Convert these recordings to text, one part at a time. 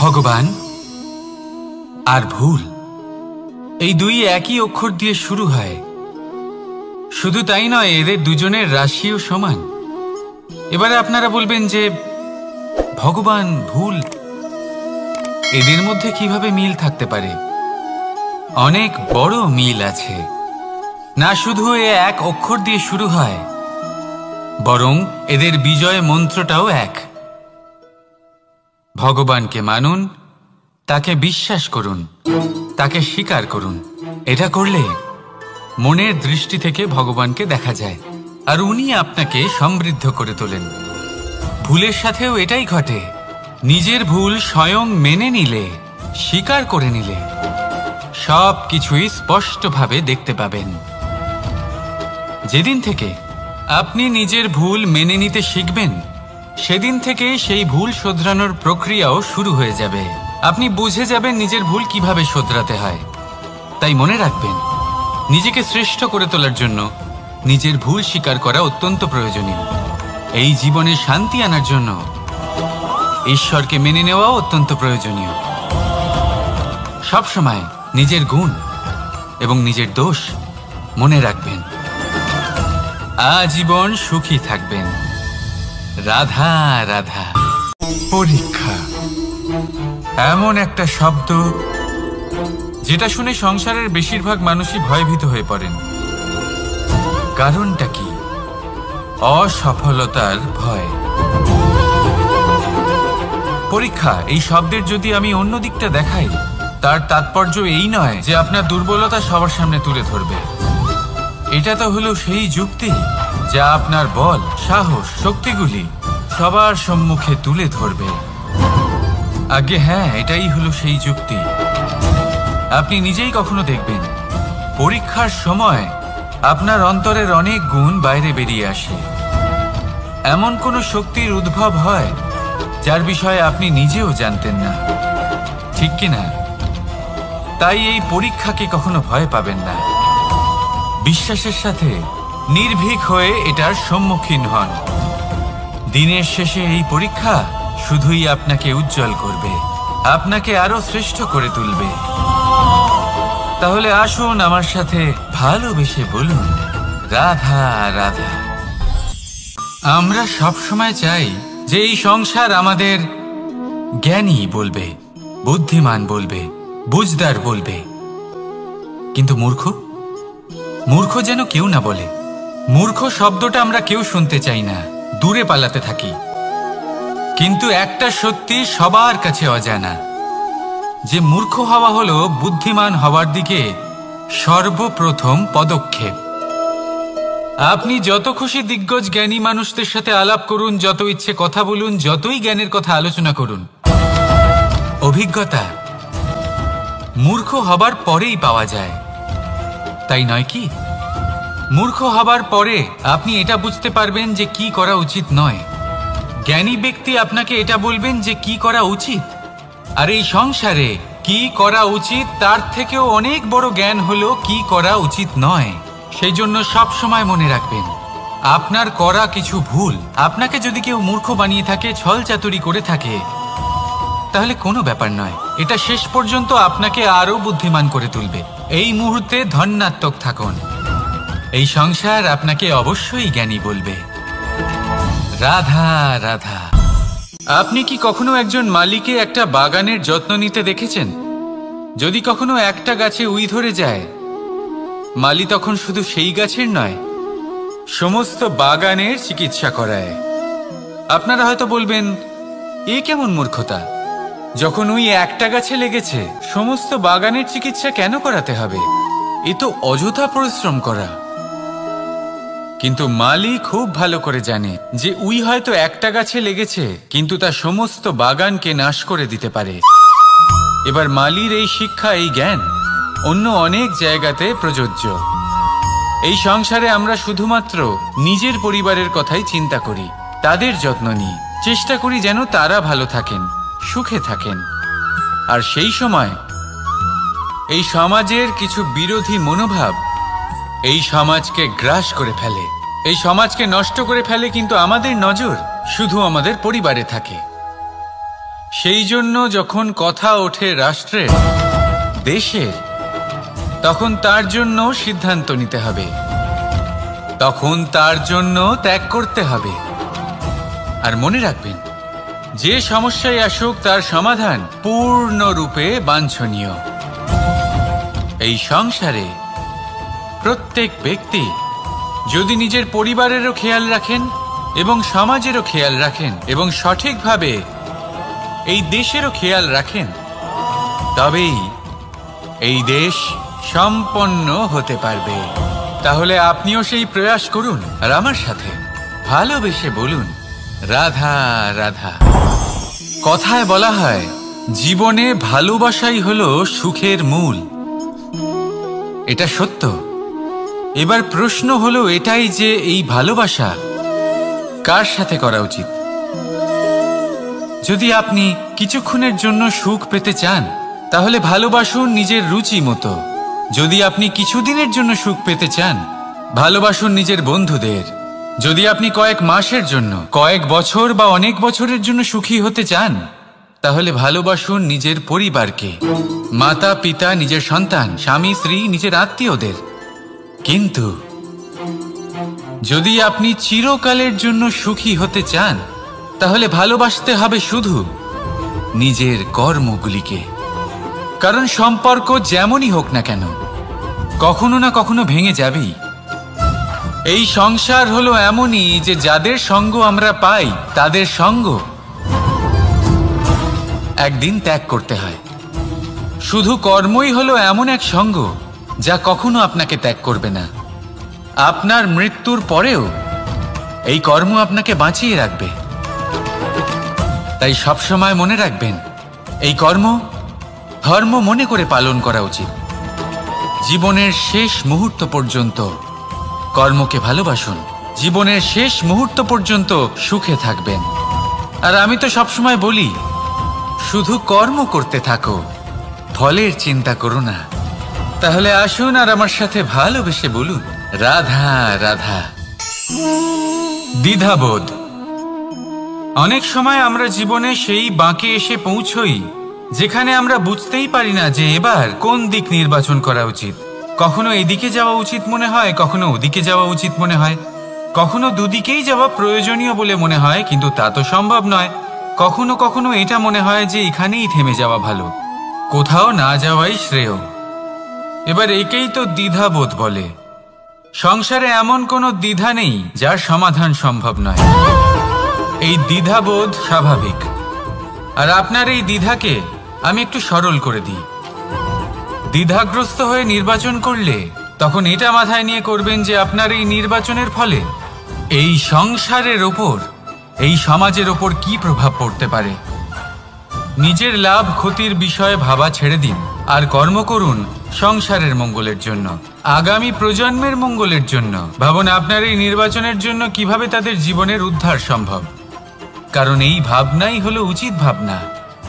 ভগবান আর ভুল, এই দুই একই অক্ষর দিয়ে শুরু হয়। শুধু তাই নয়, এদের দুজনের রাশিও সমান। এবারে আপনারা বলবেন যে ভগবান, ভুল, এদের মধ্যে কিভাবে মিল থাকতে পারে? অনেক বড় মিল আছে। না শুধু এ এক অক্ষর দিয়ে শুরু হয়, বরং এদের বিজয় মন্ত্রটাও এক। ভগবানকে মানুন, তাকে বিশ্বাস করুন, তাকে স্বীকার করুন। এটা করলে মনের দৃষ্টি থেকে ভগবানকে দেখা যায়, আর উনি আপনাকে সমৃদ্ধ করে তোলেন। ভুলের সাথেও এটাই ঘটে। নিজের ভুল স্বয়ং মেনে নিলে, স্বীকার করে নিলে, সব কিছুই স্পষ্টভাবে দেখতে পাবেন। যেদিন থেকে আপনি নিজের ভুল মেনে নিতে শিখবেন, সেদিন থেকে সেই ভুল শোধরানোর প্রক্রিয়াও শুরু হয়ে যাবে। আপনি বুঝে যাবেন নিজের ভুল কিভাবে শোধরাতে হয়। তাই মনে রাখবেন, নিজেকে শ্রেষ্ঠ করে তোলার জন্য নিজের ভুল স্বীকার করা অত্যন্ত প্রয়োজনীয়। এই জীবনে শান্তি আনার জন্য ঈশ্বরকে মেনে নেওয়াও অত্যন্ত প্রয়োজনীয়। সবসময় নিজের গুণ এবং নিজের দোষ মনে রাখবেন। আজীবন সুখী থাকবেন। রাধা রাধা। পরীক্ষা এমন একটা শব্দ যেটা শুনে সংসারের বেশিরভাগ মানুষই ভয়ভীত হয়ে পড়েন। কারণটা কি? অসফলতার ভয়। পরীক্ষা এই শব্দের যদি আমি অন্য দিকটা দেখাই, তার তাৎপর্য এই নয় যে আপনার দুর্বলতা সবার সামনে তুলে ধরবে। এটা তো হলো সেই যুক্তি যা আপনার বল, সাহস, শক্তিগুলি সবার সম্মুখে তুলে ধরবে। আগে হ্যাঁ, এটাই হলো সেই যুক্তি। আপনি নিজেই কখনো দেখবেন, পরীক্ষার সময় আপনার অন্তরের অনেক গুণ বাইরে বেরিয়ে আসে। এমন কোনো শক্তির উদ্ভব হয় যার বিষয়ে আপনি নিজেও জানতেন না, ঠিক কিনা? তাই এই পরীক্ষাকে কখনো ভয় পাবেন না। বিশ্বাসের সাথে নির্ভীক হয়ে এটার সম্মুখীন হন। দিনের শেষে এই পরীক্ষা শুধুই আপনাকে উজ্জ্বল করবে, আপনাকে আরো শ্রেষ্ঠ করে তুলবে। তাহলে আসুন আমার সাথে ভালোবেসে বলুন, রাধা রাধা। আমরা সব সময় চাই যে এই সংসার আমাদের জ্ঞানী বলবে, বুদ্ধিমান বলবে, বুঝদার বলবে। কিন্তু মূর্খ, মূর্খ যেন কেউ না বলে। মূর্খ শব্দটা আমরা কেউ শুনতে চাই না, দূরে পালাতে থাকি। কিন্তু একটা সত্যি সবার কাছে অজানা, যে মূর্খ হওয়া হলো বুদ্ধিমান হওয়ার দিকে সর্বপ্রথম পদক্ষেপ। আপনি যত খুশি দিগ্গজ জ্ঞানী মানুষদের সাথে আলাপ করুন, যত ইচ্ছে কথা বলুন, যতই জ্ঞানের কথা আলোচনা করুন, অভিজ্ঞতা মূর্খ হবার পরেই পাওয়া যায়, তাই নয় কি? মূর্খ হবার পরে আপনি এটা বুঝতে পারবেন যে কি করা উচিত নয়। জ্ঞানী ব্যক্তি আপনাকে এটা বলবেন যে কি করা উচিত। আর এই সংসারে কি করা উচিত তার থেকেও অনেক বড় জ্ঞান হলো কি করা উচিত নয়। সেই জন্য সব সময় মনে রাখবেন, আপনার করা কিছু ভুল আপনাকে যদি কেউ মূর্খ বানিয়ে থাকে, ছল চাতুরি করে থাকে, তাহলে কোনো ব্যাপার নয়। এটা শেষ পর্যন্ত আপনাকে আরো বুদ্ধিমান করে তুলবে। এই মুহূর্তে ধন্যাত্মক থাকুন। এই সংসার আপনাকে অবশ্যই জ্ঞানী বলবে। রাধা রাধা। আপনি কি কখনো একজন মালিকে একটা বাগানের যত্ন নিতে দেখেছেন? যদি কখনো একটা গাছে উই ধরে যায়, মালি তখন শুধু সেই গাছের নয়, সমস্ত বাগানের চিকিৎসা করায়। আপনারা হয়তো বলবেন, এ কেমন মূর্খতা? যখন উই একটা গাছে লেগেছে, সমস্ত বাগানের চিকিৎসা কেন করাতে হবে? এ তো অযথা পরিশ্রম করা। কিন্তু মালি খুব ভালো করে জানে যে উই হয়তো একটা গাছে লেগেছে, কিন্তু তা সমস্ত বাগানকে নাশ করে দিতে পারে। এবার মালির এই শিক্ষা, এই জ্ঞান অন্য অনেক জায়গাতে প্রযোজ্য। এই সংসারে আমরা শুধুমাত্র নিজের পরিবারের কথাই চিন্তা করি, তাদের যত্ন নিই, চেষ্টা করি যেন তারা ভালো থাকেন, সুখে থাকেন। আর সেই সময় এই সমাজের কিছু বিরোধী মনোভাব এই সমাজকে গ্রাস করে ফেলে, এই সমাজকে নষ্ট করে ফেলে। কিন্তু আমাদের নজর শুধু আমাদের পরিবারে থাকে। সেই জন্য যখন কথা ওঠে রাষ্ট্রের, দেশের, তখন তার জন্য সিদ্ধান্ত নিতে হবে, তখন তার জন্য ত্যাগ করতে হবে। আর মনে রাখবেন, যে সমস্যায় আসুক তার সমাধান পূর্ণরূপে বাঞ্ছনীয়। এই সংসারে প্রত্যেক ব্যক্তি যদি নিজের পরিবারেরও খেয়াল রাখেন এবং সমাজেরও খেয়াল রাখেন এবং সঠিকভাবে এই দেশেরও খেয়াল রাখেন, তবেই এই দেশ সম্পন্ন হতে পারবে। তাহলে আপনিও সেই প্রয়াস করুন আর আমার সাথে ভালোবেসে বলুন, রাধা রাধা। কথায় বলা হয়, জীবনে ভালোবাসাই হলো সুখের মূল। এটা সত্য। এবার প্রশ্ন হলো এটাই যে এই ভালোবাসা কার সাথে করা উচিত। যদি আপনি কিছুক্ষণের জন্য সুখ পেতে চান, তাহলে ভালোবাসুন নিজের রুচি মতো। যদি আপনি কিছুদিনের জন্য সুখ পেতে চান, ভালোবাসুন নিজের বন্ধুদের। যদি আপনি কয়েক মাসের জন্য, কয়েক বছর বা অনেক বছরের জন্য সুখী হতে চান, তাহলে ভালোবাসুন নিজের পরিবারকে, মাতা পিতা, নিজের সন্তান, স্বামী স্ত্রী, নিজের আত্মীয়দের। কিন্তু যদি আপনি চিরকালের জন্য সুখী হতে চান, তাহলে ভালোবাসতে হবে শুধু নিজের কর্মগুলিকে। কারণ সম্পর্ক যেমনই হোক না কেন, কখনো না কখনো ভেঙে যাবেই। এই সংসার হলো এমনই যে যাদের সঙ্গ আমরা পাই, তাদের সঙ্গ একদিন ত্যাগ করতে হয়। শুধু কর্মই হলো এমন এক সঙ্গ যা কখনো আপনাকে ত্যাগ করবে না। আপনার মৃত্যুর পরেও এই কর্ম আপনাকে বাঁচিয়ে রাখবে। তাই সবসময় মনে রাখবেন, এই কর্ম ধর্ম মনে করে পালন করা উচিত। জীবনের শেষ মুহূর্ত পর্যন্ত কর্মকে ভালোবাসুন। জীবনের শেষ মুহূর্ত পর্যন্ত সুখে থাকবেন। আর আমি তো সবসময় বলি, শুধু কর্ম করতে থাকো, ফলের চিন্তা করো না। তাহলে আসুন আর আমার সাথে ভালোবেসে বলুন, রাধা রাধা। দ্বিধাবোধ। অনেক সময় আমরা জীবনে সেই বাঁকে এসে পৌঁছই যেখানে আমরা বুঝতেই পারি না যে এবার কোন দিক নির্বাচন করা উচিত। কখনো এদিকে যাওয়া উচিত মনে হয়, কখনো ওদিকে যাওয়া উচিত মনে হয়, কখনো দুদিকেই যাওয়া প্রয়োজনীয় বলে মনে হয়, কিন্তু তা তো সম্ভব নয়। কখনো কখনো এটা মনে হয় যে এখানেই থেমে যাওয়া ভালো, কোথাও না যাওয়াই শ্রেয়। এবার একেই তো দ্বিধাবোধ বলে। সংসারে এমন কোনো দ্বিধা নেই যার সমাধান সম্ভব নয়। এই দ্বিধাবোধ স্বাভাবিক। আর আপনার এই দ্বিধাকে আমি একটু সরল করে দিই। দ্বিধাগ্রস্ত হয়ে নির্বাচন করলে তখন এটা মাথায় নিয়ে করবেন যে আপনার এই নির্বাচনের ফলে এই সংসারের ওপর, এই সমাজের ওপর কি প্রভাব পড়তে পারে। নিজের লাভ ক্ষতির বিষয়ে ভাবা ছেড়ে দিন আর কর্ম করুন সংসারের মঙ্গলের জন্য, আগামী প্রজন্মের মঙ্গলের জন্য। ভাবুন আপনার এই নির্বাচনের জন্য কিভাবে তাদের জীবনের উদ্ধার সম্ভব। কারণ এই ভাবনাই হলো উচিত ভাবনা।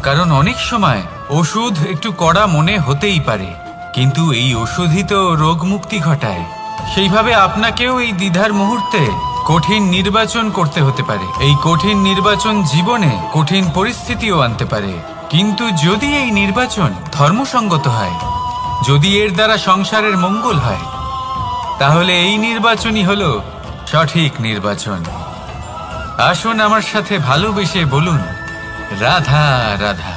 কারণ অনেক সময় ওষুধ একটু কড়া মনে হতেই পারে, কিন্তু এই ওষুধই তো রোগ মুক্তি ঘটায়। সেইভাবে আপনাকেও এই দ্বিধার মুহূর্তে কঠিন নির্বাচন করতে হতে পারে। এই কঠিন নির্বাচন জীবনে কঠিন পরিস্থিতিও আনতে পারে, কিন্তু যদি এই নির্বাচন ধর্মসঙ্গত হয়, যদি এর দ্বারা সংসারের মঙ্গল হয়, তাহলে এই নির্বাচনই হলো সঠিক নির্বাচন। আসুন আমার সাথে ভালোবেসে বলুন, রাধা রাধা।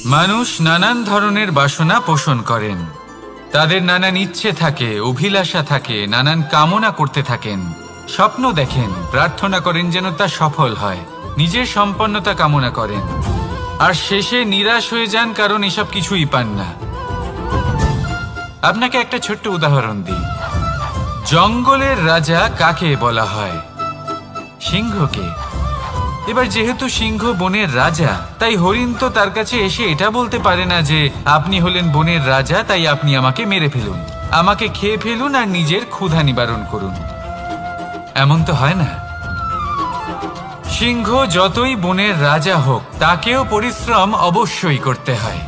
মানুষ নানান ধরনের বাসনা পোষণ করেন। তাদের নানান ইচ্ছে থাকে, অভিলাষা থাকে, নানান কামনা করতে থাকেন, স্বপ্ন দেখেন, প্রার্থনা করেন যেন তা সফল হয়, নিজের সম্পন্নতা কামনা করেন, আর শেষে নিরাশ হয়ে যান কারণ এসব কিছুই পান না। আপনাকে একটা ছোট্ট উদাহরণ দিই। জঙ্গলের রাজা কাকে বলা হয়? সিংহকে। এবার যেহেতু সিংহ বনের রাজা, তাই হরিণ তো তার কাছে এসে এটা বলতে পারে না যে আপনি হলেন বনের রাজা, তাই আপনি আমাকে মেরে ফেলুন, আমাকে খেয়ে ফেলুন আর নিজের ক্ষুধা নিবারণ করুন। এমন তো হয় না। সিংহ যতই বনের রাজা হোক, তাকেও পরিশ্রম অবশ্যই করতে হয়,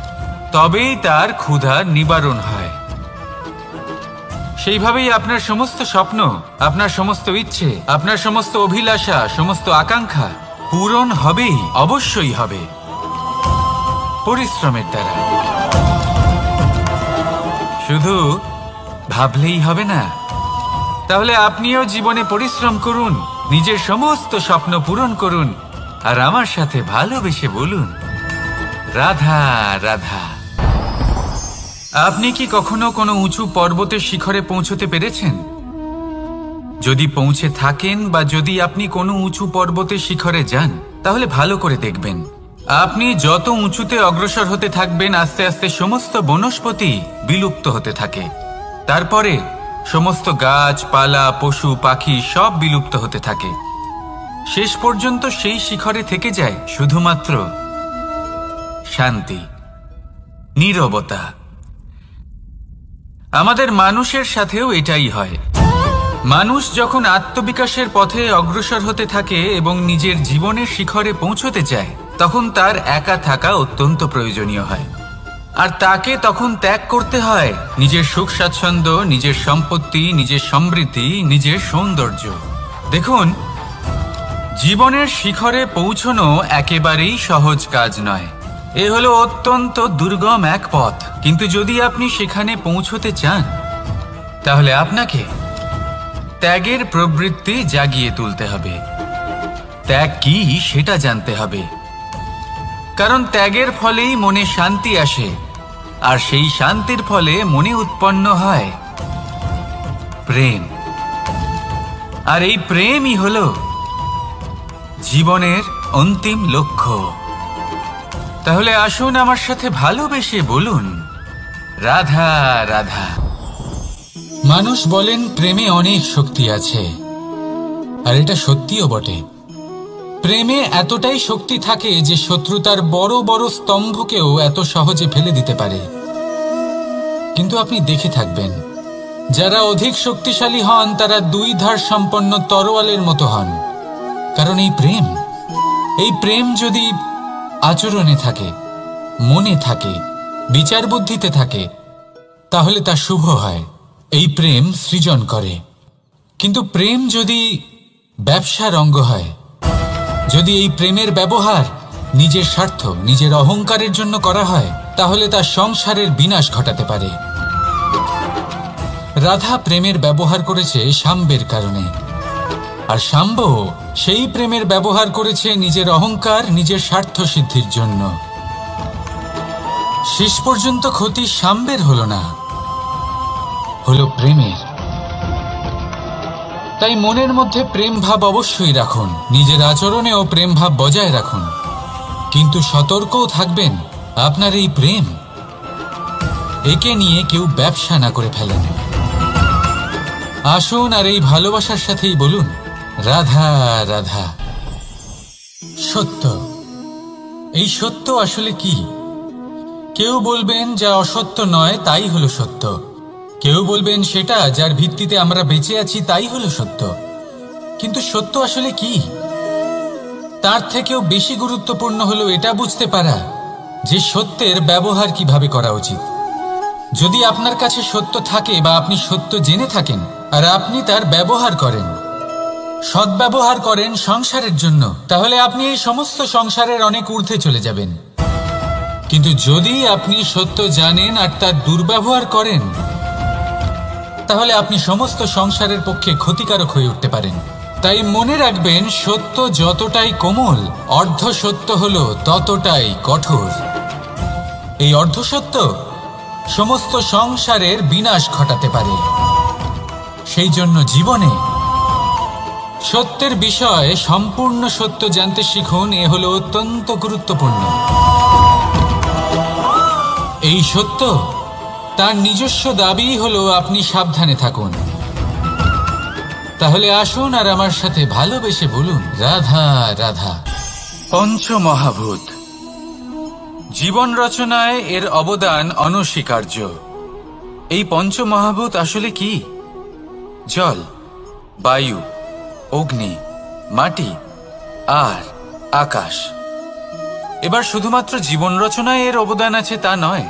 তবেই তার ক্ষুধা নিবারণ হয়। সেইভাবেই আপনার সমস্ত স্বপ্ন, আপনার সমস্ত ইচ্ছে, আপনার সমস্ত অভিলাষা, সমস্ত আকাঙ্ক্ষা পূরণ হবেই, অবশ্যই হবে। পরিশ্রমের দ্বারা। শুধু ভাবলেই হবে না, তাহলে আপনিও জীবনে পরিশ্রম করুন, নিজের সমস্ত স্বপ্ন পূরণ করুন, আর আমার সাথে ভালোবেসে বলুন, রাধা রাধা। আপনি কি কখনো কোনো উঁচু পর্বতের শিখরে পৌঁছতে পেরেছেন? যদি পৌঁছে থাকেন বা যদি আপনি কোনো উঁচু পর্বতের শিখরে যান, তাহলে ভালো করে দেখবেন, আপনি যত উঁচুতে অগ্রসর হতে থাকবেন আস্তে আস্তে সমস্ত বনস্পতি বিলুপ্ত হতে থাকে। তারপরে সমস্ত গাছপালা, পশু পাখি সব বিলুপ্ত হতে থাকে। শেষ পর্যন্ত সেই শিখরে থেকে যায় শুধুমাত্র শান্তি, নীরবতা। আমাদের মানুষের সাথেও এটাই হয়। মানুষ যখন আত্মবিকাশের পথে অগ্রসর হতে থাকে এবং নিজের জীবনের শিখরে পৌঁছতে চায়, তখন তার একা থাকা অত্যন্ত প্রয়োজনীয় হয়। আর তাকে তখন ত্যাগ করতে হয় নিজের সুখ স্বাচ্ছন্দ্য, নিজের সম্পত্তি, নিজের সমৃদ্ধি, নিজের সৌন্দর্য। দেখুন, জীবনের শিখরে পৌঁছনো একেবারেই সহজ কাজ নয়। এ হলো অত্যন্ত দুর্গম এক পথ। কিন্তু যদি আপনি সেখানে পৌঁছতে চান, তাহলে আপনাকে ত্যাগের প্রবৃত্তি জাগিয়ে তুলতে হবে। ত্যাগ কি সেটা জানতে হবে, কারণ ত্যাগের ফলেই মনে শান্তি আসে, আর সেই শান্তির ফলে মনে উৎপন্ন হয় প্রেম। আর এই প্রেমই হলো জীবনের অন্তিম লক্ষ্য। তাহলে আসুন আমার সাথে ভালোবেসে বলুন, রাধা রাধা। মানুষ বলেন প্রেমে অনেক শক্তি আছে, আর এটা সত্যিও বটে। প্রেমে এতটাই শক্তি থাকে যে শত্রুতার বড় বড় স্তম্ভকেও এত সহজে ফেলে দিতে পারে। কিন্তু আপনি দেখে থাকবেন, যারা অধিক শক্তিশালী হন তারা দুই ধার সম্পন্ন তরোয়ালের মতো হন। কারণ এই প্রেম যদি আচরণে থাকে, মনে থাকে, বিচার বুদ্ধিতে থাকে, তাহলে তা শুভ হয়। এই প্রেম সৃজন করে। কিন্তু প্রেম যদি ব্যবসার অঙ্গ হয়, যদি এই প্রেমের ব্যবহার নিজের স্বার্থ, নিজের অহংকারের জন্য করা হয়, তাহলে তা সংসারের বিনাশ ঘটাতে পারে। রাধা প্রেমের ব্যবহার করেছে শাম্বের কারণে, আর শাম্ব সেই প্রেমের ব্যবহার করেছে নিজের অহংকার, নিজের স্বার্থ সিদ্ধির জন্য। শেষ পর্যন্ত ক্ষতি শাম্বের হলো না, হলো প্রেমের। তাই মনের মধ্যে প্রেম ভাব অবশ্যই রাখুন, নিজের আচরণেও প্রেম ভাব বজায় রাখুন, কিন্তু সতর্কও থাকবেন আপনার এই প্রেম, একে নিয়ে কেউ ব্যবসা না করে ফেলেন। আসুন আর এই ভালোবাসার সাথেই বলুন, রাধা রাধা। সত্য, এই সত্য আসলে কি? কেউ বলবেন যা অসত্য নয় তাই হলো সত্য, কেউ বলবেন সেটা যার ভিত্তিতে আমরা বেঁচে আছি তাই হলো সত্য। কিন্তু সত্য আসলে কি? তার থেকেও বেশি গুরুত্বপূর্ণ হলো এটা বুঝতে পারা যে সত্যের ব্যবহার কিভাবে করা উচিত। যদি আপনার কাছে সত্য থাকে বা আপনি সত্য জেনে থাকেন আর আপনি তার ব্যবহার করেন, সদ্ব্যবহার করেন সংসারের জন্য, তাহলে আপনি এই সমস্ত সংসারের অনেক ঊর্ধ্বে চলে যাবেন। কিন্তু যদি আপনি সত্য জানেন আর তার দুর্ব্যবহার করেন, তাহলে আপনি সমস্ত সংসারের পক্ষে ক্ষতিকারক হয়ে উঠতে পারেন। তাই মনে রাখবেন, সত্য যতটাই কোমল, অর্ধ সত্য হলো ততটাই কঠোর। এই অর্ধসত্য সমস্ত সংসারের বিনাশ ঘটাতে পারে। সেই জন্য জীবনে সত্যের বিষয়ে সম্পূর্ণ সত্য জানতে শিখুন। এ হলো অত্যন্ত গুরুত্বপূর্ণ। এই সত্য তার নিজস্ব দাবি হলো আপনি সাবধানে থাকুন। তাহলে আসুন আর আমার সাথে ভালোবেসে বলুন, রাধা রাধা। পঞ্চমহাভূত জীবন রচনায় এর অবদান অনস্বীকার্য। এই পঞ্চমহাভূত আসলে কি? জল, বায়ু, অগ্নি, মাটি আর আকাশ। এবার শুধুমাত্র জীবন রচনায় এর অবদান আছে তা নয়,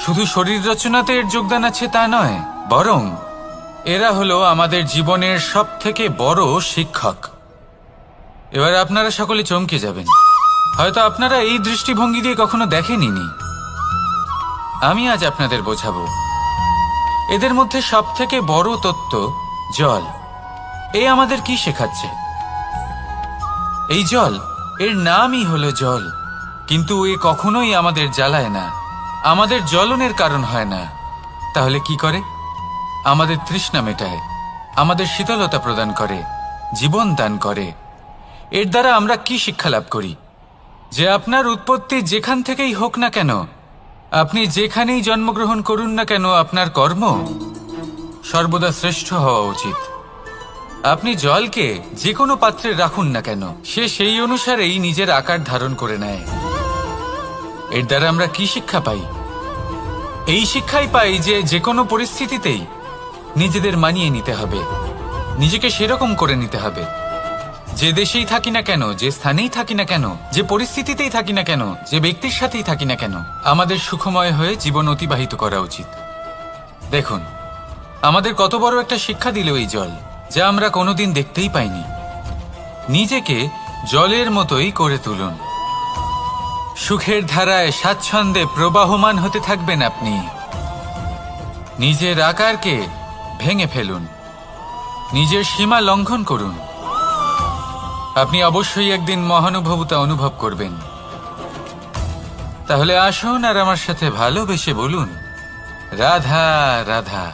শুধু শরীর রচনাতে এর যোগদান আছে তা নয়, বরং এরা হলো আমাদের জীবনের সবথেকে বড় শিক্ষক। এবার আপনারা সকলে চমকে যাবেন। হয়তো আপনারা এই দৃষ্টিভঙ্গি দিয়ে কখনো দেখেননি। আমি আজ আপনাদের বোঝাবো। এদের মধ্যে সব থেকে বড় তত্ত্ব জল। এই আমাদের কি শেখাচ্ছে? এই জল, এর নামই হলো জল, কিন্তু এ কখনোই আমাদের জ্বালায় না, আমাদের জ্বলনের কারণ হয় না। তাহলে কি করে? আমাদের তৃষ্ণা মেটায়, আমাদের শীতলতা প্রদান করে, জীবন দান করে। এর দ্বারা আমরা কি শিক্ষা লাভ করি? যে আপনার উৎপত্তি যেখান থেকেই হোক না কেন, আপনি যেখানেই জন্মগ্রহণ করুন না কেন, আপনার কর্ম সর্বদা শ্রেষ্ঠ হওয়া উচিত। আপনি জলকে যে কোনো পাত্রে রাখুন না কেন, সে সেই অনুসারেই নিজের আকার ধারণ করে নেয়। এর দ্বারা আমরা কি শিক্ষা পাই? এই শিক্ষাই পাই যে যে কোনো পরিস্থিতিতেই নিজেদের মানিয়ে নিতে হবে, নিজেকে সেরকম করে নিতে হবে। যে দেশেই থাকি না কেন, যে স্থানেই থাকি না কেন, যে পরিস্থিতিতেই থাকি না কেন, যে ব্যক্তির সাথেই থাকি না কেন, আমাদের সুখময় হয়ে জীবন অতিবাহিত করা উচিত। দেখুন, আমাদের কত বড় একটা শিক্ষা দিল এই জল, যা আমরা কোনোদিন দেখতেই পাইনি। নিজেকে জলের মতোই করে তুলুন। সুখের ধারায় স্বাচ্ছন্দ্যে প্রবাহমান হতে থাকবেন আপনি। নিজের আকারকে ভেঙে ফেলুন, নিজের সীমা লঙ্ঘন করুন। আপনি অবশ্যই একদিন মহানুভবতা অনুভব করবেন। তাহলে আসুন আর আমার সাথে ভালোবেসে বলুন, রাধা রাধা।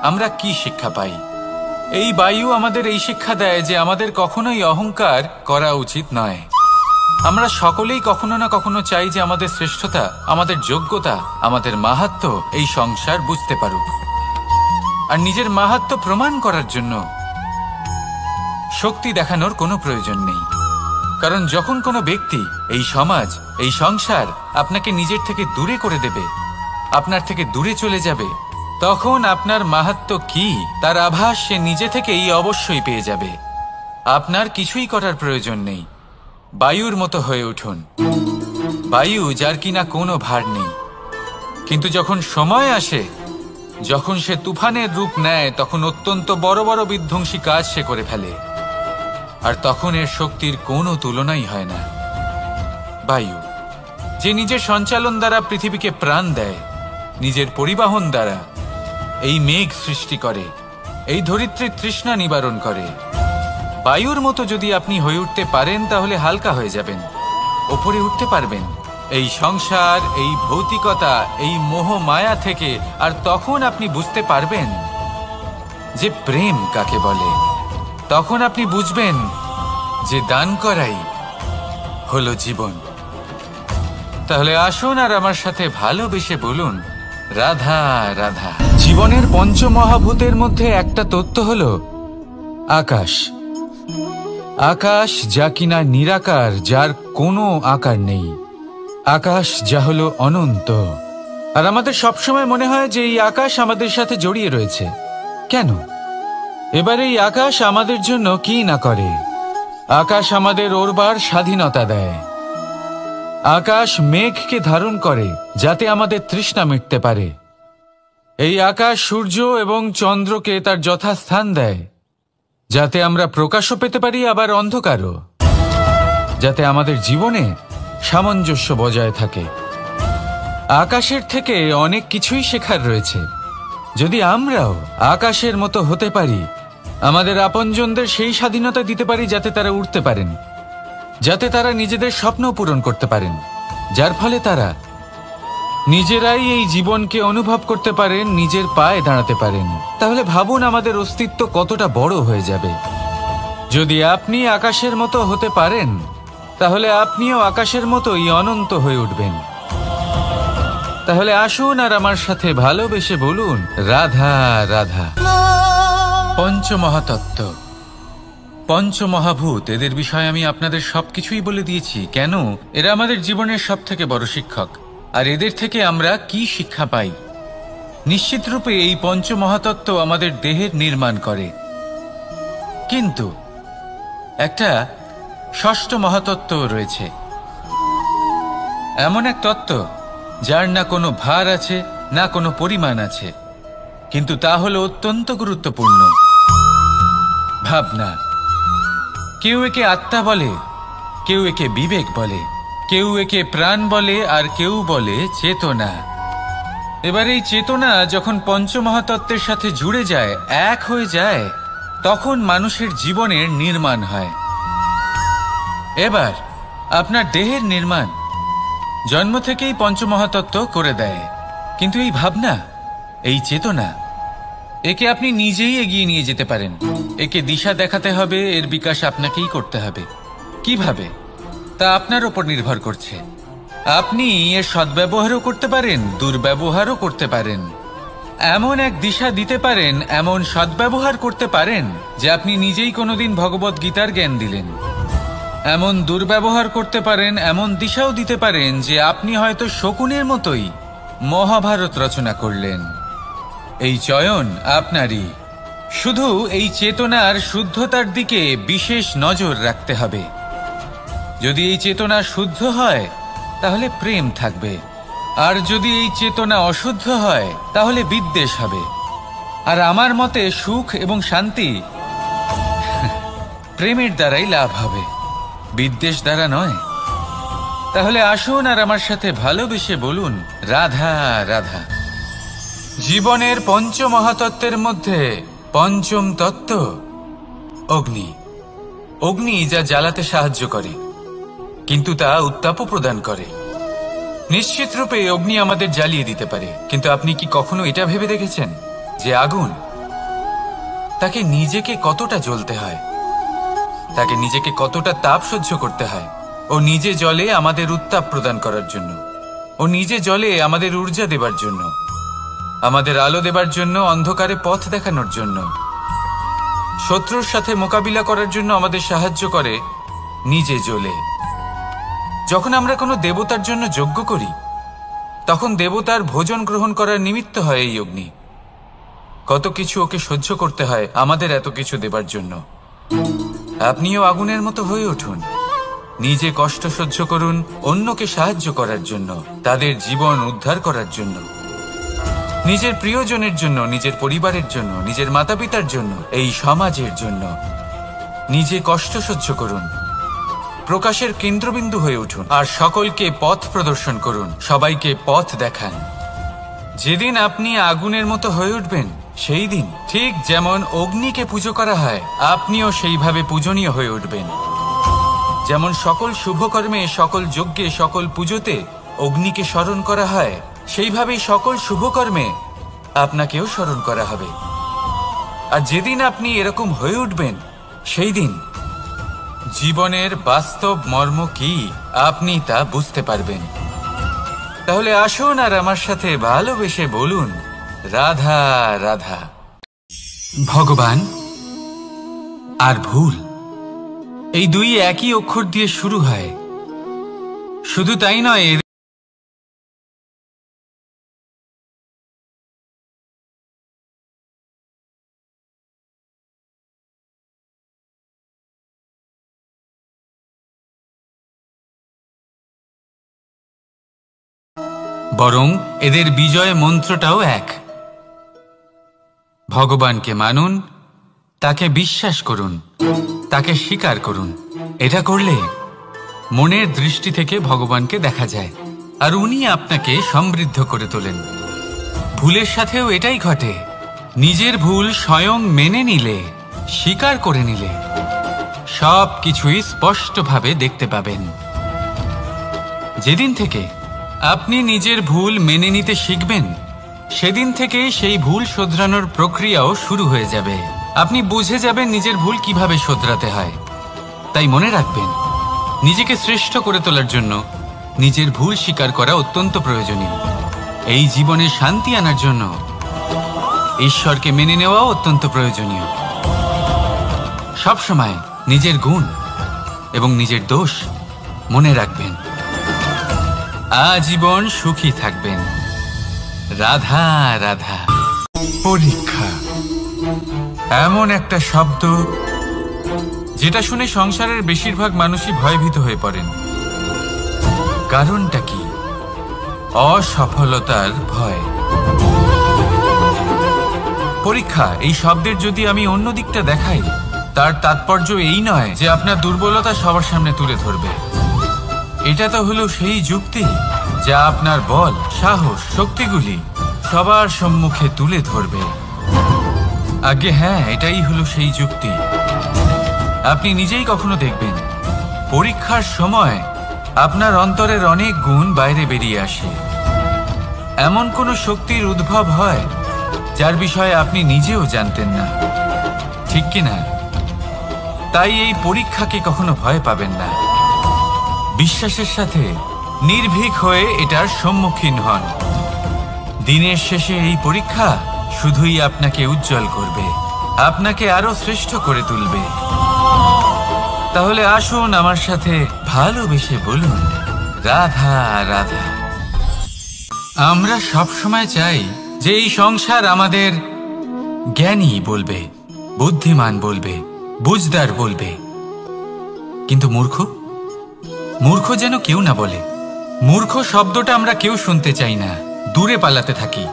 আমরা কি শিক্ষা পাই? এই বায়ু আমাদের এই শিক্ষা দেয় যে আমাদের কখনোই অহংকার করা উচিত নয়। আমরা সকলেই কখনো না কখনো চাই যে আমাদের শ্রেষ্ঠতা, আমাদের যোগ্যতা, আমাদের মাহাত্ম্য এই সংসার বুঝতে পারুক। আর নিজের মাহাত্ম্য প্রমাণ করার জন্য শক্তি দেখানোর কোনো প্রয়োজন নেই। কারণ যখন কোনো ব্যক্তি, এই সমাজ, এই সংসার আপনাকে নিজের থেকে দূরে করে দেবে, আপনার থেকে দূরে চলে যাবে, তখন আপনার মাহাত্ম্য কি তার আভাস সে নিজে থেকেই অবশ্যই পেয়ে যাবে। আপনার কিছুই করার প্রয়োজন নেই। বায়ুর মতো হয়ে উঠুন। বায়ু যার কিনা কোনো ভার নেই, কিন্তু যখন সময় আসে, যখন সে তুফানের রূপ নেয়, তখন অত্যন্ত বড় বড় বিধ্বংসী কাজ সে করে ফেলে। আর তখন এর শক্তির কোনো তুলনাই হয় না। বায়ু, যে নিজের সঞ্চালন দ্বারা পৃথিবীকে প্রাণ দেয়, নিজের পরিবহন দ্বারা এই মেঘ সৃষ্টি করে, এই ধরিত্রীর তৃষ্ণা নিবারণ করে। বায়ুর মতো যদি আপনি হয়ে উঠতে পারেন, তাহলে হালকা হয়ে যাবেন, ওপরে উঠতে পারবেন এই সংসার, এই ভৌতিকতা, এই মোহ মায়া থেকে। আর তখন আপনি বুঝতে পারবেন যে প্রেম কাকে বলে। তখন আপনি বুঝবেন যে দান করাই হলো জীবন। তাহলে আসুন আর আমার সাথে ভালোবেসে বলুন, রাধা রাধা। জীবনের পঞ্চমহাভূতের মধ্যে একটা তত্ত্ব হলো আকাশ। আকাশ যা কিনা নিরাকার, যার কোনো আকার নেই। আকাশ যা হলো অনন্ত। আর আমাদের সবসময় মনে হয় যে এই আকাশ আমাদের সাথে জড়িয়ে রয়েছে। কেন? এবার এই আকাশ আমাদের জন্য কি না করে। আকাশ আমাদের ওড়বার স্বাধীনতা দেয়। আকাশ মেঘকে ধারণ করে যাতে আমাদের তৃষ্ণা মিটতে পারে। এই আকাশ সূর্য এবং চন্দ্রকে তার যথাস্থান দেয় যাতে আমরা প্রকাশও পেতে পারি, আবার অন্ধকারও, যাতে আমাদের জীবনে সামঞ্জস্য বজায় থাকে। আকাশের থেকে অনেক কিছুই শেখার রয়েছে। যদি আমরাও আকাশের মতো হতে পারি, আমাদের আপনজনদের সেই স্বাধীনতা দিতে পারি যাতে তারা উঠতে পারেন, যাতে তারা নিজেদের স্বপ্ন পূরণ করতে পারেন, যার ফলে তারা নিজেরাই এই জীবনকে অনুভব করতে পারেন, নিজের পায়ে দাঁড়াতে পারেন, তাহলে ভাবুন আমাদের অস্তিত্ব কতটা বড় হয়ে যাবে। যদি আপনি আকাশের মতো হতে পারেন, তাহলে আপনিও আকাশের মতোই অনন্ত হয়ে উঠবেন। তাহলে আসুন আর আমার সাথে ভালোবেসে বলুন, রাধা রাধা। পঞ্চমহাতত্ত্ব, পঞ্চমহাভূত, এদের বিষয়ে আমি আপনাদের সবকিছুই বলে দিয়েছি। কেন? এরা আমাদের জীবনের সব থেকে বড় শিক্ষক। আর এদের থেকে আমরা কি শিক্ষা পাই? নিশ্চিত রূপে এই পঞ্চমহাতত্ত্ব আমাদের দেহের নির্মাণ করে, কিন্তু একটা ষষ্ঠ মহাতত্ত্ব রয়েছে। এমন এক তত্ত্ব যার না কোনো ভার আছে, না কোনো পরিমাণ আছে, কিন্তু তা হলো অত্যন্ত গুরুত্বপূর্ণ। ভাবনা। কেউ একে আত্মা বলে, কেউ একে বিবেক বলে, কেউ একে প্রাণ বলে, আর কেউ বলে চেতনা। এবার এই চেতনা যখন পঞ্চমহাতত্ত্বের সাথে জুড়ে যায়, এক হয়ে যায়, তখন মানুষের জীবনের নির্মাণ হয়। এবার আপনার দেহের নির্মাণ জন্ম থেকেই পঞ্চমহাতত্ত্ব করে দেয়, কিন্তু এই ভাবনা, এই চেতনা, একে আপনি নিজেই এগিয়ে নিয়ে যেতে পারেন। একে দিশা দেখাতে হবে, এর বিকাশ আপনাকেই করতে হবে। কিভাবে? তা আপনার ওপর নির্ভর করছে। আপনি এর সদ্ব্যবহারও করতে পারেন, দুর্ব্যবহারও করতে পারেন। এমন এক দিশা দিতে পারেন, এমন সদ্ব্যবহার করতে পারেন যে আপনি নিজেই কোনোদিন ভগবত গীতার জ্ঞান দিলেন। এমন দুর্ব্যবহার করতে পারেন, এমন দিশাও দিতে পারেন যে আপনি হয়তো শকুনের মতোই মহাভারত রচনা করলেন। এই চয়ন আপনারই। শুধু এই চেতনার শুদ্ধতার দিকে বিশেষ নজর রাখতে হবে। যদি এই চেতনা শুদ্ধ হয়, তাহলে প্রেম থাকবে, আর যদি এই চেতনা অশুদ্ধ হয়, তাহলে বিদ্বেষ হবে। আর আমার মতে সুখ এবং শান্তি প্রেমের দ্বারাই লাভ হবে, বিদ্বেষ দ্বারা নয়। তাহলে আসুন আর আমার সাথে ভালোবেসে বলুন, রাধা রাধা। জীবনের পঞ্চমহাতত্ত্বের মধ্যে পঞ্চম তত্ত্ব অগ্নি। অগ্নি যা জ্বালাতে সাহায্য করে, কিন্তু তা উত্তাপও প্রদান করে। নিশ্চিত রূপে অগ্নি আমাদের জ্বালিয়ে দিতে পারে, কিন্তু আপনি কি কখনো এটা ভেবে দেখেছেন যে আগুন, তাকে নিজেকে কতটা জ্বলতে হয়, তাকে নিজেকে কতটা তাপ সহ্য করতে হয়? ও নিজে জ্বলে আমাদের উত্তাপ প্রদান করার জন্য, ও নিজে জ্বলে আমাদের ঊর্জা দেবার জন্য, আমাদের আলো দেবার জন্য, অন্ধকারে পথ দেখানোর জন্য, শত্রুর সাথে মোকাবিলা করার জন্য আমাদের সাহায্য করে, নিজে জ্বলে। যখন আমরা কোনো দেবতার জন্য যজ্ঞ করি, তখন দেবতার ভোজন গ্রহণ করার নিমিত্ত হয় এই অগ্নি। কত কিছু ওকে সহ্য করতে হয় আমাদের এত কিছু দেবার জন্য। আপনিও আগুনের মতো হয়ে উঠুন, নিজে কষ্ট সহ্য করুন অন্যকে সাহায্য করার জন্য, তাদের জীবন উদ্ধার করার জন্য, নিজের প্রিয়জনের জন্য, নিজের পরিবারের জন্য, নিজের মাতা পিতার জন্য, এই সমাজের জন্য। নিজে কষ্ট সহ্য করুন, প্রকাশের কেন্দ্রবিন্দু হয়ে উঠুন, আর সকলকে পথ প্রদর্শন করুন, সবাইকে পথ দেখান। যেদিন আপনি আগুনের মতো হয়ে উঠবেন, সেই দিন ঠিক যেমন অগ্নিকে পুজো করা হয়, আপনিও সেইভাবে পূজনীয় হয়ে উঠবেন। যেমন সকল শুভকর্মে, সকল যজ্ঞে, সকল পুজোতে অগ্নিকে স্মরণ করা হয়, সেইভাবেই সকল শুভকর্মে আপনাকেও স্মরণ করা হবে। আর যেদিন আপনি এরকম হয়ে উঠবেন, সেই দিন জীবনের বাস্তব মর্ম কি আপনি তা বুঝতে পারবেন। তাহলে আসুন আর আমার সাথে ভালোবেসে বলুন, রাধা রাধা। ভগবান আর ভুল, এই দুই একই অক্ষর দিয়ে শুরু হয়। শুধু তাই নয়, বরং এদের বিজয় মন্ত্রটাও এক। ভগবানকে মানুন, তাকে বিশ্বাস করুন, তাকে স্বীকার করুন। এটা করলে মনের দৃষ্টি থেকে ভগবানকে দেখা যায়, আর উনি আপনাকে সমৃদ্ধ করে তোলেন। ভুলের সাথেও এটাই ঘটে। নিজের ভুল স্বয়ং মেনে নিলে, স্বীকার করে নিলে সব কিছুই স্পষ্টভাবে দেখতে পাবেন। যেদিন থেকে আপনি নিজের ভুল মেনে নিতে শিখবেন, সেদিন থেকে সেই ভুল শোধরানোর প্রক্রিয়াও শুরু হয়ে যাবে। আপনি বুঝে যাবেন নিজের ভুল কিভাবে শোধরাতে হয়। তাই মনে রাখবেন, নিজেকে শ্রেষ্ঠ করে তোলার জন্য নিজের ভুল স্বীকার করা অত্যন্ত প্রয়োজনীয়। এই জীবনে শান্তি আনার জন্য ঈশ্বরকে মেনে নেওয়াও অত্যন্ত প্রয়োজনীয়। সবসময় নিজের গুণ এবং নিজের দোষ মনে রাখবেন। আজীবন সুখী থাকবেন। রাধা রাধা। পরীক্ষা এমন একটা শব্দ যেটা শুনে সংসারের বেশিরভাগ মানুষই ভয়ভীত হয়ে পড়েন। কারণটা কি? অসফলতার ভয়। পরীক্ষা এই শব্দের যদি আমি অন্য দিকটা দেখাই, তার তাৎপর্য এই নয় যে আপনার দুর্বলতা সবার সামনে তুলে ধরবে। এটা তো হলো সেই যুক্তি যা আপনার বল, সাহস, শক্তিগুলি সবার সম্মুখে তুলে ধরবে। আগে হ্যাঁ, এটাই হলো সেই যুক্তি। আপনি নিজেই কখনো দেখবেন, পরীক্ষার সময় আপনার অন্তরের অনেক গুণ বাইরে বেরিয়ে আসে। এমন কোনো শক্তির উদ্ভব হয় যার বিষয়ে আপনি নিজেও জানতেন না, ঠিক কিনা? তাই এই পরীক্ষাকে কখনো ভয় পাবেন না। বিশ্বাসের সাথে নির্ভীক হয়ে এটার সম্মুখীন হন। দিনের শেষে এই পরীক্ষা শুধুই আপনাকে উজ্জ্বল করবে, আপনাকে আরো শ্রেষ্ঠ করে তুলবে। তাহলে আসুন আমার সাথে ভালোবেসে বলুন, রাধা রাধা। আমরা সব সময় চাই যে এই সংসার আমাদের জ্ঞানী বলবে, বুদ্ধিমান বলবে, বুঝদার বলবে, কিন্তু মূর্খ মূর্খ যেন কেউ না বলে। মূর্খ শব্দটা আমরা কেউ শুনতে চাই না, দূরে পালাতে থাকি।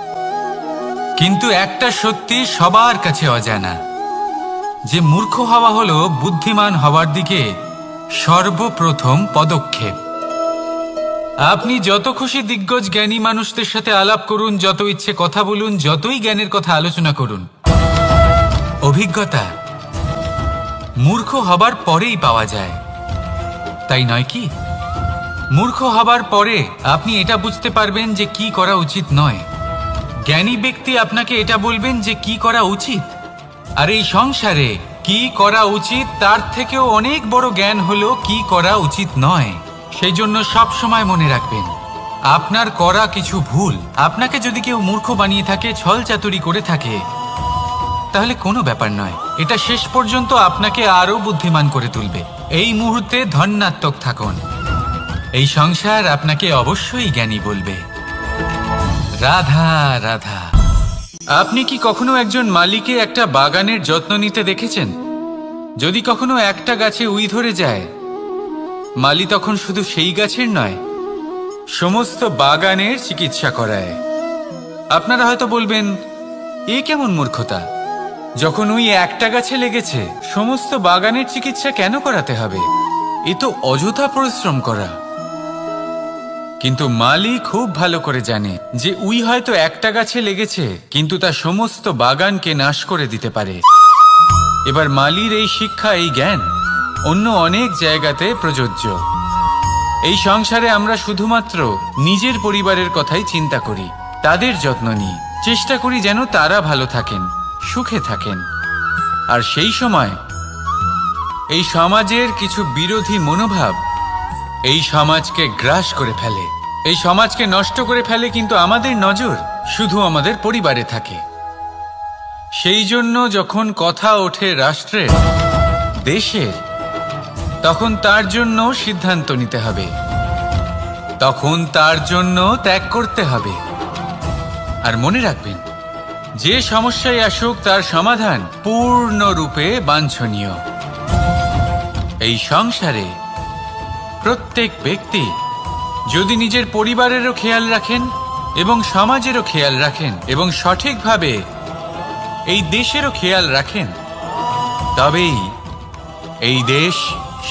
কিন্তু একটা সত্যি সবার কাছে অজানা, যে মূর্খ হওয়া হলো বুদ্ধিমান হওয়ার দিকে সর্বপ্রথম পদক্ষেপ। আপনি যত খুশি দিগ্গজ জ্ঞানী মানুষদের সাথে আলাপ করুন, যত ইচ্ছে কথা বলুন, যতই জ্ঞানের কথা আলোচনা করুন, অভিজ্ঞতা মূর্খ হবার পরেই পাওয়া যায়, তাই নয় কি? মূর্খ হবার পরে আপনি এটা বুঝতে পারবেন যে কি করা উচিত নয়। জ্ঞানী ব্যক্তি আপনাকে এটা বলবেন যে কি করা উচিত। আর এই সংসারে কি করা উচিত তার থেকেও অনেক বড় জ্ঞান হলো কি করা উচিত নয়। সেই জন্য সব সময় মনে রাখবেন, আপনার করা কিছু ভুল আপনাকে যদি কেউ মূর্খ বানিয়ে থাকে, ছল চাতুরি করে থাকে, তাহলে কোনো ব্যাপার নয়। এটা শেষ পর্যন্ত আপনাকে আরো বুদ্ধিমান করে তুলবে। এই মুহূর্তে ধন্যাত্মক থাকুন। এই সংসার আপনাকে অবশ্যই জ্ঞানী বলবে। রাধা রাধা। আপনি কি কখনো একজন মালিকে একটা বাগানের যত্ন নিতে দেখেছেন? যদি কখনো একটা গাছে উই ধরে যায়, মালি তখন শুধু সেই গাছের নয়, সমস্ত বাগানের চিকিৎসা করায়। আপনারা হয়তো বলবেন, এ কেমন মূর্খতা? যখন উই একটা গাছে লেগেছে, সমস্ত বাগানের চিকিৎসা কেন করাতে হবে? এ তো অযথা পরিশ্রম করা। কিন্তু মালি খুব ভালো করে জানে যে উই হয়তো একটা গাছে লেগেছে, কিন্তু তা সমস্ত বাগানকে নাশ করে দিতে পারে। এবার মালির এই শিক্ষা, এই জ্ঞান অন্য অনেক জায়গাতে প্রযোজ্য। এই সংসারে আমরা শুধুমাত্র নিজের পরিবারের কথাই চিন্তা করি, তাদের যত্ন নিই, চেষ্টা করি যেন তারা ভালো থাকেন, সুখে থাকেন। আর সেই সময় এই সমাজের কিছু বিরোধী মনোভাব এই সমাজকে গ্রাস করে ফেলে, এই সমাজকে নষ্ট করে ফেলে, কিন্তু আমাদের নজর শুধু আমাদের পরিবারে থাকে। সেই জন্য যখন কথা ওঠে রাষ্ট্রের, দেশের, তখন তার জন্য সিদ্ধান্ত নিতে হবে, তখন তার জন্য ত্যাগ করতে হবে। আর মনে রাখবেন, যে সমস্যায় আসুক তার সমাধান পূর্ণরূপে বাঞ্ছনীয়। এই সংসারে প্রত্যেক ব্যক্তি যদি নিজের পরিবারেরও খেয়াল রাখেন এবং সমাজেরও খেয়াল রাখেন এবং সঠিকভাবে এই দেশেরও খেয়াল রাখেন, তবেই এই দেশ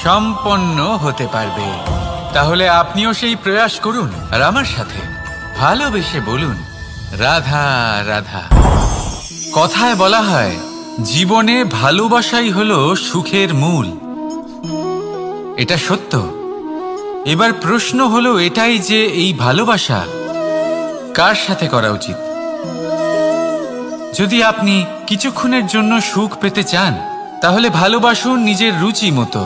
সম্পন্ন হতে পারবে। তাহলে আপনিও সেই প্রয়াস করুন আর আমার সাথে ভালোবেসে বলুন, রাধা রাধা। কথায় বলা হয়, জীবনে ভালোবাসাই হলো সুখের মূল। এটা সত্য। এবার প্রশ্ন হলো এটাই যে এই ভালোবাসা কার সাথে করা উচিত। যদি আপনি কিছুক্ষণের জন্য সুখ পেতে চান, তাহলে ভালোবাসুন নিজের রুচি মতো।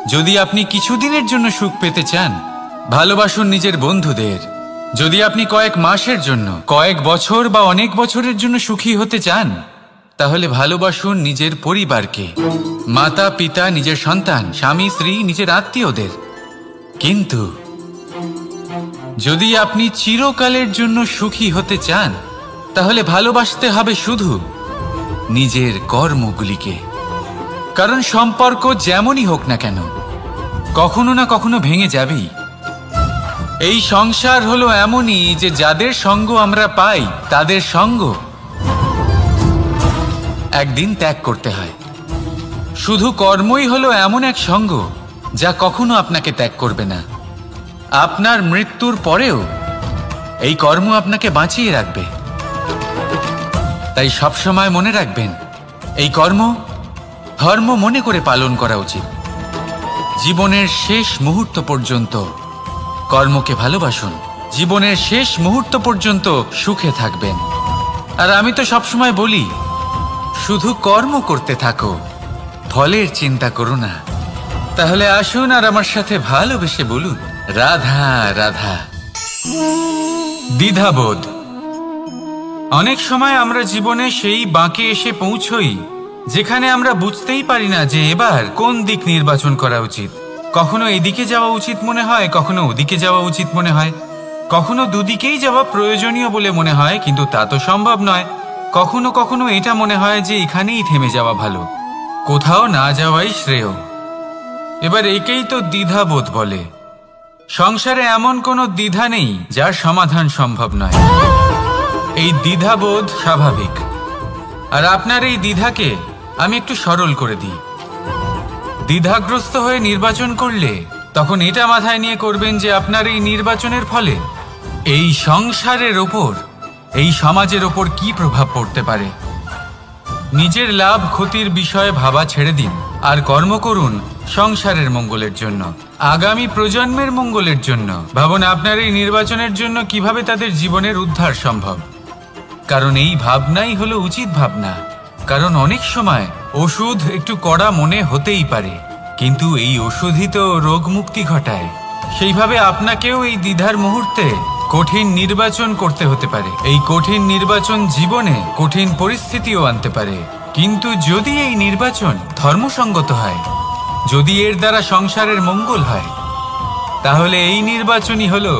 যদি আপনি কিছুদিনের জন্য সুখ পেতে চান, ভালোবাসুন নিজের বন্ধুদের। যদি আপনি কয়েক মাসের জন্য, কয়েক বছর বা অনেক বছরের জন্য সুখী হতে চান, তাহলে ভালোবাসুন নিজের পরিবারকে, মাতা পিতা, নিজের সন্তান, স্বামী স্ত্রী, নিজের আত্মীয়দের। কিন্তু যদি আপনি চিরকালের জন্য সুখী হতে চান, তাহলে ভালোবাসতে হবে শুধু নিজের কর্মগুলিকে। কারণ সম্পর্ক যেমনই হোক না কেন, কখনো না কখনো ভেঙে যাবেই। এই সংসার হলো এমনই যে যাদের সঙ্গ আমরা পাই, তাদের সঙ্গ একদিন ত্যাগ করতে হয়। শুধু কর্মই হলো এমন এক সঙ্গ যা কখনো আপনাকে ত্যাগ করবে না। আপনার মৃত্যুর পরেও এই কর্ম আপনাকে বাঁচিয়ে রাখবে। তাই সবসময় মনে রাখবেন, এই কর্ম ধর্ম মনে করে পালন করা উচিত। জীবনের শেষ মুহূর্ত পর্যন্ত কর্মকে ভালোবাসুন, জীবনের শেষ মুহূর্ত পর্যন্ত সুখে থাকবেন। আর আমি তো সবসময় বলি, শুধু কর্ম করতে থাকো, ফলের চিন্তা করো না। তাহলে আসুন আর আমার সাথে ভালোবেসে বলুন, রাধা রাধা। দ্বিধাবোধ। অনেক সময় আমরা জীবনে সেই বাঁকে এসে পৌঁছই যেখানে আমরা বুঝতেই পারি না যে এবার কোন দিক নির্বাচন করা উচিত। কখনো এদিকে যাওয়া উচিত মনে হয়, কখনো ওদিকে যাওয়া উচিত মনে হয়, কখনো দুদিকেই যাওয়া প্রয়োজনীয় বলে মনে হয়, কিন্তু তা তো সম্ভব নয়। কখনো কখনো এটা মনে হয় যে এখানেই থেমে যাওয়া ভালো, কোথাও না যাওয়াই শ্রেয়। এবার একেই তো দ্বিধাবোধ বলে। সংসারে এমন কোনো দ্বিধা নেই যার সমাধান সম্ভব নয়। এই দ্বিধাবোধ স্বাভাবিক। আর আপনার এই দ্বিধাকে আমি একটু সরল করে দিই। দ্বিধাগ্রস্ত হয়ে নির্বাচন করলে তখন এটা মাথায় নিয়ে করবেন যে আপনার এই নির্বাচনের ফলে এই সংসারের ওপর, এই সমাজের ওপর কি প্রভাব পড়তে পারে। নিজের লাভ ক্ষতির বিষয়ে ভাবা ছেড়ে দিন আর কর্ম করুন সংসারের মঙ্গলের জন্য, আগামী প্রজন্মের মঙ্গলের জন্য। ভাবুন আপনার এই নির্বাচনের জন্য কিভাবে তাদের জীবনের উদ্ধার সম্ভব। কারণ এই ভাবনাই হলো উচিত ভাবনা। কারণ অনেক সময় ওষুধ একটু কড়া মনে হতেই পারে, কিন্তু এই ওষুধই তো রোগ মুক্তি ঘটায়। সেইভাবে আপনাকেও এই দ্বিধার মুহূর্তে কঠিন নির্বাচন করতে হতে পারে। এই কঠিন নির্বাচন জীবনে কঠিন পরিস্থিতিও আনতে পারে, কিন্তু যদি এই নির্বাচন ধর্মসঙ্গত হয়, যদি এর দ্বারা সংসারের মঙ্গল হয়, তাহলে এই নির্বাচনই হলো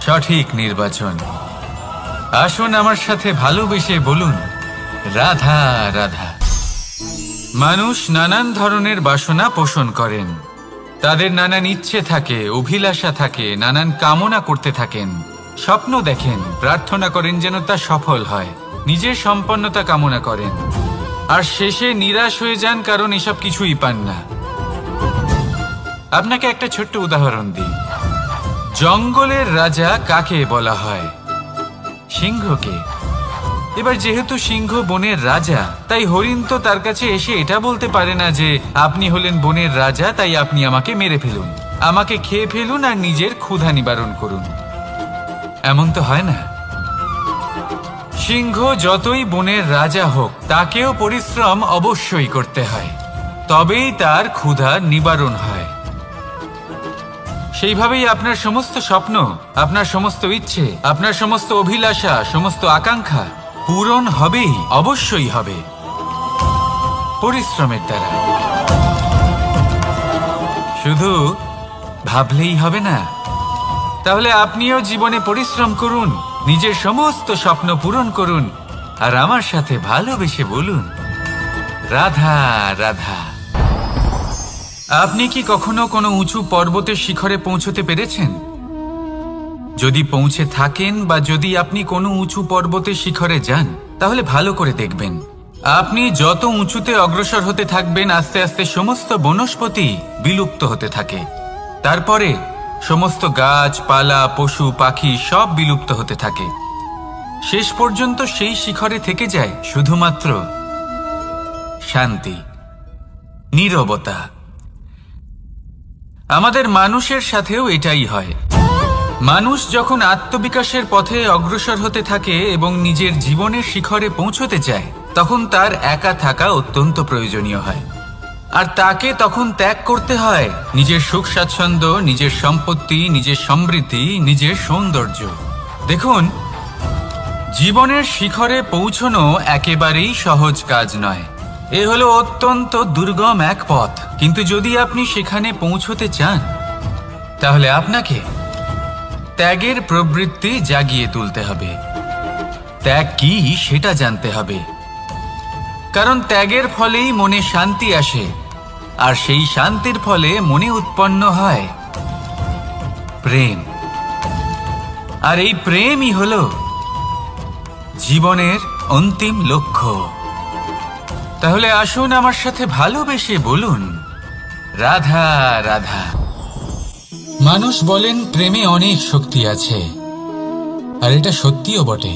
সঠিক নির্বাচন। আসুন আমার সাথে ভালোবেসে বলুন, রাধা রাধা। মানুষ নানান ধরনের বাসনা পোষণ করেন। তাদের নানান ইচ্ছে থাকে, অভিলাষা থাকে, নানান কামনা করতে থাকেন, স্বপ্ন দেখেন, প্রার্থনা করেন যেন তা সফল হয়, নিজের সম্পন্নতা কামনা করেন, আর শেষে নিরাশ হয়ে যান কারণ এসব কিছুই পান না। আপনাকে একটা ছোট্ট উদাহরণ দিই। জঙ্গলের রাজা কাকে বলা হয়? সিংহকে। এবার যেহেতু সিংহ বনের রাজা, তাই হরিণ তো তার কাছে এসে এটা বলতে পারে না যে আপনি হলেন বনের রাজা, তাই আপনি আমাকে মেরে ফেলুন, আমাকে খেয়ে ফেলুন আর নিজের ক্ষুধা নিবারণ করুন। এমন তো হয় না। সিংহ যতই বনের রাজা হোক, তাকেও পরিশ্রম অবশ্যই করতে হয়, তবেই তার ক্ষুধা নিবারণ হয়। সেইভাবেই আপনার সমস্ত স্বপ্ন, আপনার সমস্ত ইচ্ছে, আপনার সমস্ত অভিলাষা, সমস্ত আকাঙ্ক্ষা পূরণ হবেই, অবশ্যই হবে, পরিশ্রমের দ্বারা। শুধু ভাবলেই হবে না। তাহলে আপনিও জীবনে পরিশ্রম করুন, নিজের সমস্ত স্বপ্ন পূরণ করুন, আর আমার সাথে ভালোবেসে বলুন, রাধা রাধা। আপনি কি কখনো কোনো উঁচু পর্বতের শিখরে পৌঁছতে পেরেছেন? যদি পৌঁছে থাকেন বা যদি আপনি কোনো উঁচু পর্বতের শিখরে যান, তাহলে ভালো করে দেখবেন, আপনি যত উঁচুতে অগ্রসর হতে থাকবেন, আস্তে আস্তে সমস্ত বনস্পতি বিলুপ্ত হতে থাকে। তারপরে সমস্ত গাছপালা, পশু পাখি সব বিলুপ্ত হতে থাকে। শেষ পর্যন্ত সেই শিখরে থেকে যায় শুধুমাত্র শান্তি, নীরবতা। আমাদের মানুষের সাথেও এটাই হয়। মানুষ যখন আত্মবিকাশের পথে অগ্রসর হতে থাকে এবং নিজের জীবনের শিখরে পৌঁছতে চায়, তখন তার একা থাকা অত্যন্ত প্রয়োজনীয় হয়। আর তাকে তখন ত্যাগ করতে হয় নিজের সুখ স্বাচ্ছন্দ্য, নিজের সম্পত্তি, নিজের সমৃদ্ধি, নিজের সৌন্দর্য। দেখুন, জীবনের শিখরে পৌঁছনো একেবারেই সহজ কাজ নয়। এ হলো অত্যন্ত দুর্গম এক পথ। কিন্তু যদি আপনি সেখানে পৌঁছতে চান, তাহলে আপনাকে ত্যাগের প্রবৃত্তি জাগিয়ে তুলতে হবে। ত্যাগ কি সেটা জানতে হবে, কারণ ত্যাগের ফলেই মনে শান্তি আসে, আর সেই শান্তির ফলে মনে উৎপন্ন হয় প্রেম। আর এই প্রেমই হলো জীবনের অন্তিম লক্ষ্য। তাহলে আসুন আমার সাথে ভালোবেসে বলুন, রাধা রাধা। মানুষ বলেন প্রেমে অনেক শক্তি আছে, আর এটা সত্যিও বটে।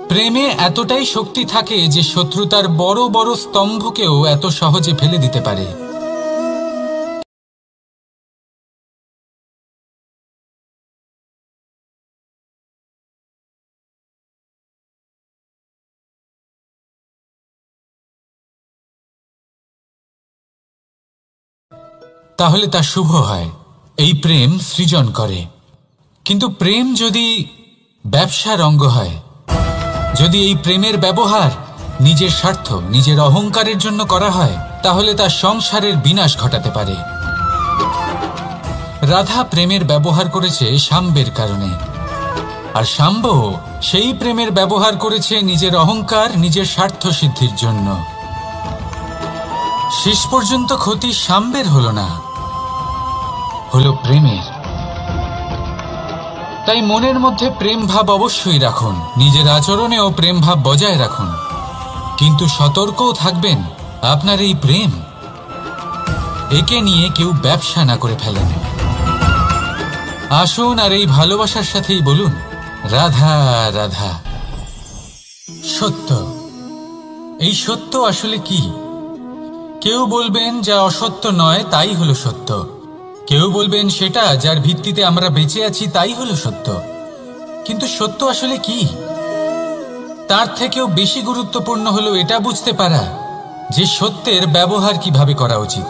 প্রেমে এতটাই শক্তি থাকে যে শত্রুতার বড় বড় স্তম্ভকেও এত সহজে ফেলে দিতে পারে। তাহলে তা শুভ হয়। এই প্রেম সৃজন করে। কিন্তু প্রেম যদি ব্যবসার অঙ্গ হয়, যদি এই প্রেমের ব্যবহার নিজের স্বার্থ, নিজের অহংকারের জন্য করা হয়, তাহলে তা সংসারের বিনাশ ঘটাতে পারে। রাধা প্রেমের ব্যবহার করেছে শাম্বের কারণে, আর শাম্ব সেই প্রেমের ব্যবহার করেছে নিজের অহংকার, নিজের স্বার্থ সিদ্ধির জন্য। শেষ পর্যন্ত ক্ষতি শাম্বের হলো না, হলো প্রেমের। তাই মনের মধ্যে প্রেম ভাব অবশ্যই রাখুন, নিজের আচরণেও প্রেম ভাব বজায় রাখুন, কিন্তু সতর্কও থাকবেন আপনার এই প্রেম, একে নিয়ে কেউ ব্যবসা না করে ফেলেন। আসুন আর এই ভালোবাসার সাথেই বলুন, রাধা রাধা। সত্য, এই সত্য আসলে কি? কেউ বলবেন যা অসত্য নয় তাই হলো সত্য, কেউ বলবেন সেটা যার ভিত্তিতে আমরা বেঁচে আছি তাই হলো সত্য। কিন্তু সত্য আসলে কি? তার থেকেও বেশি গুরুত্বপূর্ণ হলো এটা বুঝতে পারা যে সত্যের ব্যবহার কিভাবে করা উচিত।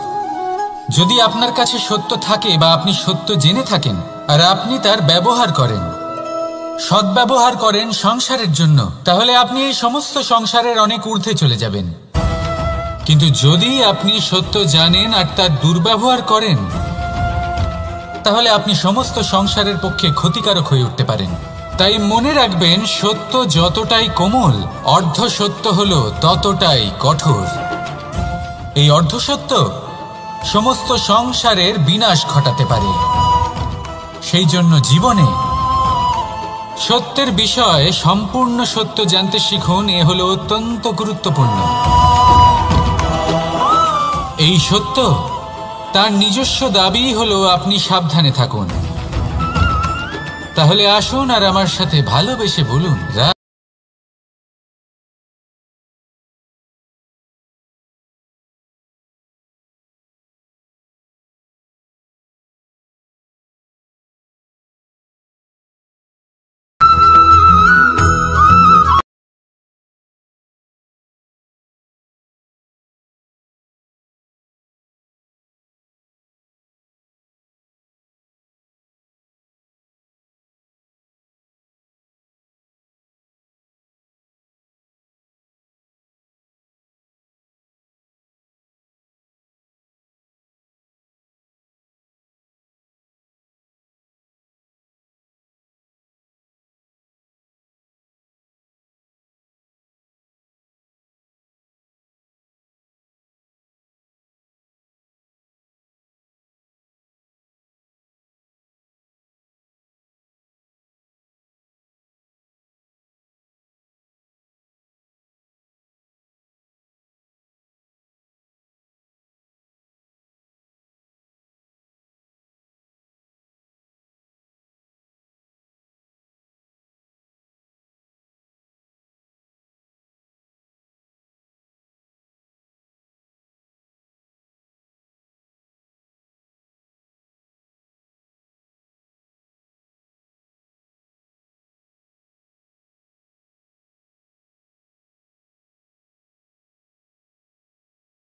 যদি আপনার কাছে সত্য থাকে বা আপনি সত্য জেনে থাকেন আর আপনি তার ব্যবহার করেন, সদ্ব্যবহার করেন সংসারের জন্য, তাহলে আপনি এই সমস্ত সংসারের অনেক ঊর্ধ্বে চলে যাবেন। কিন্তু যদি আপনি সত্য জানেন আর তার দুর্ব্যবহার করেন, তাহলে আপনি সমস্ত সংসারের পক্ষে ক্ষতিকারক হয়ে উঠতে পারেন। তাই মনে রাখবেন, সত্য যতটাই কোমল, অর্ধ সত্য হলো ততটাই কঠোর। এই অর্ধসত্য সমস্ত সংসারের বিনাশ ঘটাতে পারে। সেই জন্য জীবনে সত্যের বিষয়ে সম্পূর্ণ সত্য জানতে শিখুন। এ হলো অত্যন্ত গুরুত্বপূর্ণ। এই সত্য তার নিজস্ব দাবি হলো আপনি সাবধানে থাকুন। তাহলে আসুন আর আমার সাথে ভালোবেসে বলুন,